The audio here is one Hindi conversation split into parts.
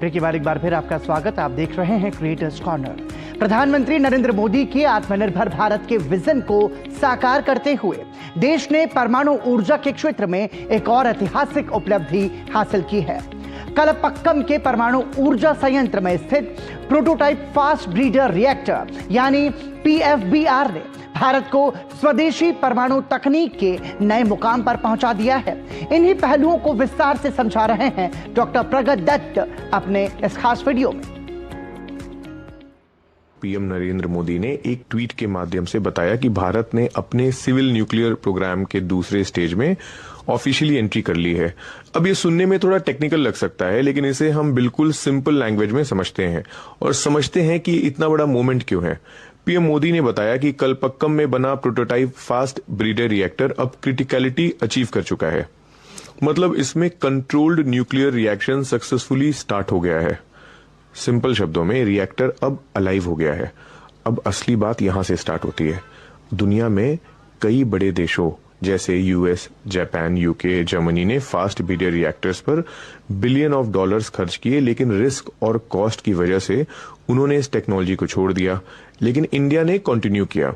एक बार फिर आपका स्वागत। आप देख रहे हैं क्रिएटर्स कॉर्नर। प्रधानमंत्री नरेंद्र मोदी के आत्मनिर्भर भारत के विजन को साकार करते हुए देश ने परमाणु ऊर्जा के क्षेत्र में एक और ऐतिहासिक उपलब्धि हासिल की है। कलपक्कम के परमाणु ऊर्जा संयंत्र में स्थित प्रोटोटाइप फास्ट ब्रीडर रिएक्टर यानी PFBR ने भारत को स्वदेशी परमाणु तकनीक के नए मुकाम पर पहुंचा दिया है। इन्हीं पहलुओं को विस्तार से समझा रहे हैं डॉक्टर प्रगत दत्त अपने इस खास वीडियो में। पीएम नरेंद्र मोदी ने एक ट्वीट के माध्यम से बताया कि भारत ने अपने सिविल न्यूक्लियर प्रोग्राम के दूसरे स्टेज में ऑफिशियली एंट्री कर ली है। अब ये सुनने में थोड़ा टेक्निकल लग सकता है, लेकिन इसे हम बिल्कुल सिंपल लैंग्वेज में समझते हैं और समझते हैं कि इतना बड़ा मोमेंट क्यों है। पीएम मोदी ने बताया कि कलपक्कम में बना प्रोटोटाइप फास्ट ब्रीडर रिएक्टर अब क्रिटिकलिटी अचीव कर चुका है। मतलब इसमें controlled nuclear reaction successfully start हो गया है। सिंपल शब्दों में रिएक्टर अब अलाइव हो गया है। अब असली बात यहां से स्टार्ट होती है। दुनिया में कई बड़े देशों जैसे यूएस, जापान, यूके, जर्मनी ने फास्ट ब्रीडर रिएक्टर्स पर बिलियन ऑफ डॉलर्स खर्च किए, लेकिन रिस्क और कॉस्ट की वजह से उन्होंने इस टेक्नोलॉजी को छोड़ दिया। लेकिन इंडिया ने कंटिन्यू किया।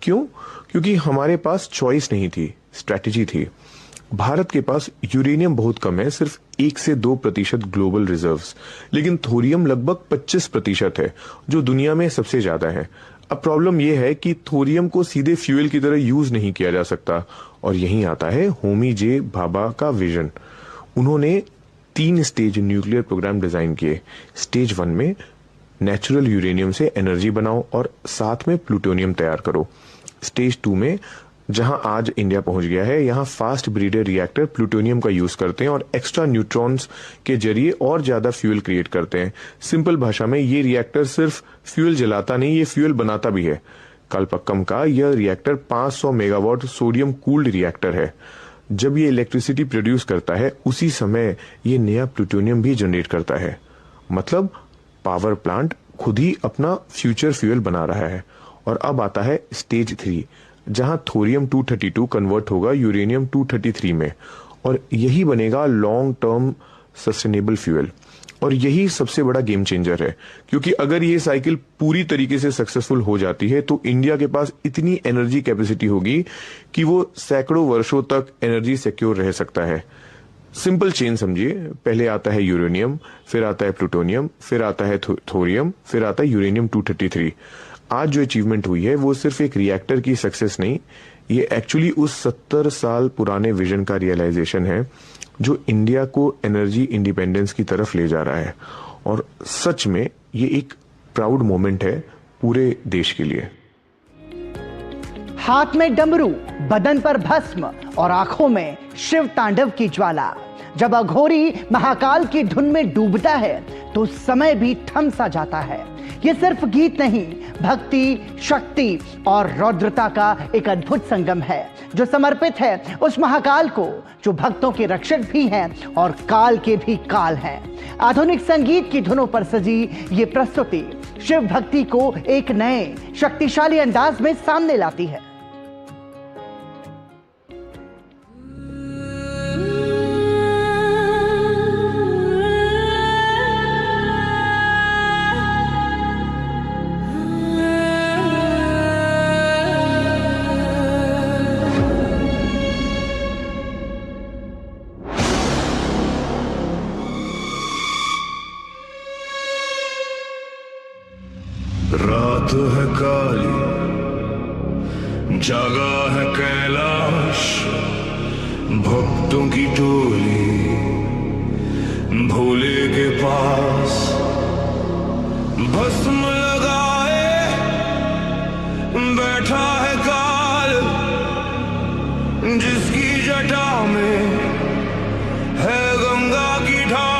क्यों? क्योंकि हमारे पास चॉइस नहीं थी, स्ट्रैटेजी थी। भारत के पास यूरेनियम बहुत कम है, सिर्फ 1 से 2% ग्लोबल रिजर्व्स, लेकिन थोरियम लगभग 25% है, जो दुनिया में सबसे ज्यादा है। अब प्रॉब्लम यह है कि थोरियम को सीधे फ्यूल की तरह यूज नहीं किया जा सकता, और यहीं आता है होमी जे भाभा का विजन। उन्होंने 3 स्टेज न्यूक्लियर प्रोग्राम डिजाइन किए। स्टेज 1 में नेचुरल यूरेनियम से एनर्जी बनाओ और साथ में प्लूटोनियम तैयार करो। स्टेज 2 में, जहां आज इंडिया पहुंच गया है, यहां फास्ट ब्रीडर रिएक्टर प्लूटोनियम का यूज करते हैं और एक्स्ट्रा न्यूट्रॉन्स के जरिए और ज्यादा फ्यूल क्रिएट करते हैं। सिंपल भाषा में ये रिएक्टर सिर्फ फ्यूल जलाता नहीं, ये फ्यूल बनाता भी है। कलपक्कम का यह reactor 500 megawatt sodium cooled reactor है। जब ये इलेक्ट्रिसिटी प्रोड्यूस करता है, उसी समय ये नया प्लूटोनियम भी जनरेट करता है। मतलब पावर प्लांट खुद ही अपना फ्यूचर फ्यूल बना रहा है। और अब आता है स्टेज 3, जहां थोरियम 232 कन्वर्ट होगा यूरेनियम 233 में, और यही बनेगा लॉन्ग टर्म सस्टेनेबल फ्यूल। और यही सबसे बड़ा गेम चेंजर है, क्योंकि अगर ये साइकिल पूरी तरीके से सक्सेसफुल हो जाती है तो इंडिया के पास इतनी एनर्जी कैपेसिटी होगी कि वो सैकड़ों वर्षों तक एनर्जी सिक्योर रह सकता है। सिंपल चेन समझिए, पहले आता है यूरेनियम, फिर आता है प्लूटोनियम, फिर आता है थोरियम, फिर आता है यूरेनियम 233। आज जो अचीवमेंट हुई है वो सिर्फ एक रिएक्टर की सक्सेस नहीं, ये एक्चुअली उस 70 साल पुराने विजन का रियलाइजेशन है जो इंडिया को एनर्जी इंडिपेंडेंस की तरफ ले जा रहा है। और सच में ये एक प्राउड मोमेंट है पूरे देश के लिए। हाथ में डमरू, बदन पर भस्म और आंखों में शिव तांडव की ज्वाला। जब अघोरी महाकाल की धुन में डूबता है तो समय भी थम सा जाता है। ये सिर्फ गीत नहीं, भक्ति, शक्ति और रौद्रता का एक अद्भुत संगम है जो समर्पित है उस महाकाल को जो भक्तों के रक्षक भी हैं और काल के भी काल हैं। आधुनिक संगीत की धुनों पर सजी ये प्रस्तुति शिव भक्ति को एक नए शक्तिशाली अंदाज में सामने लाती है। रात है काली, जागा है कैलाश, भक्तों की टोली भोले के पास। भस्म लगाए बैठा है काल, जिसकी जटा में है गंगा की ढाल।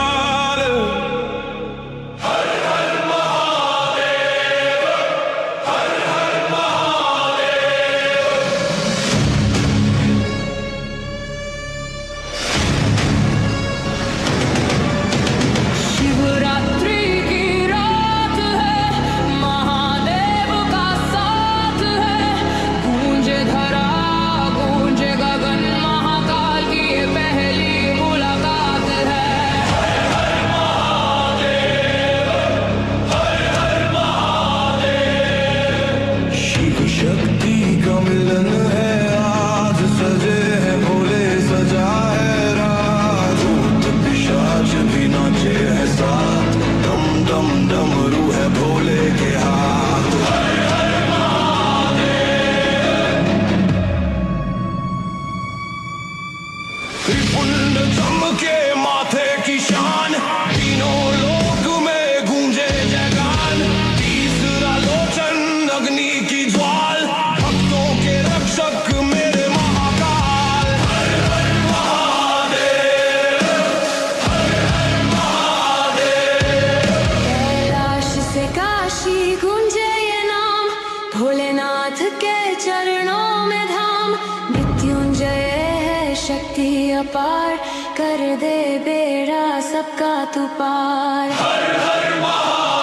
सबका तू पार। हर हर महादेव।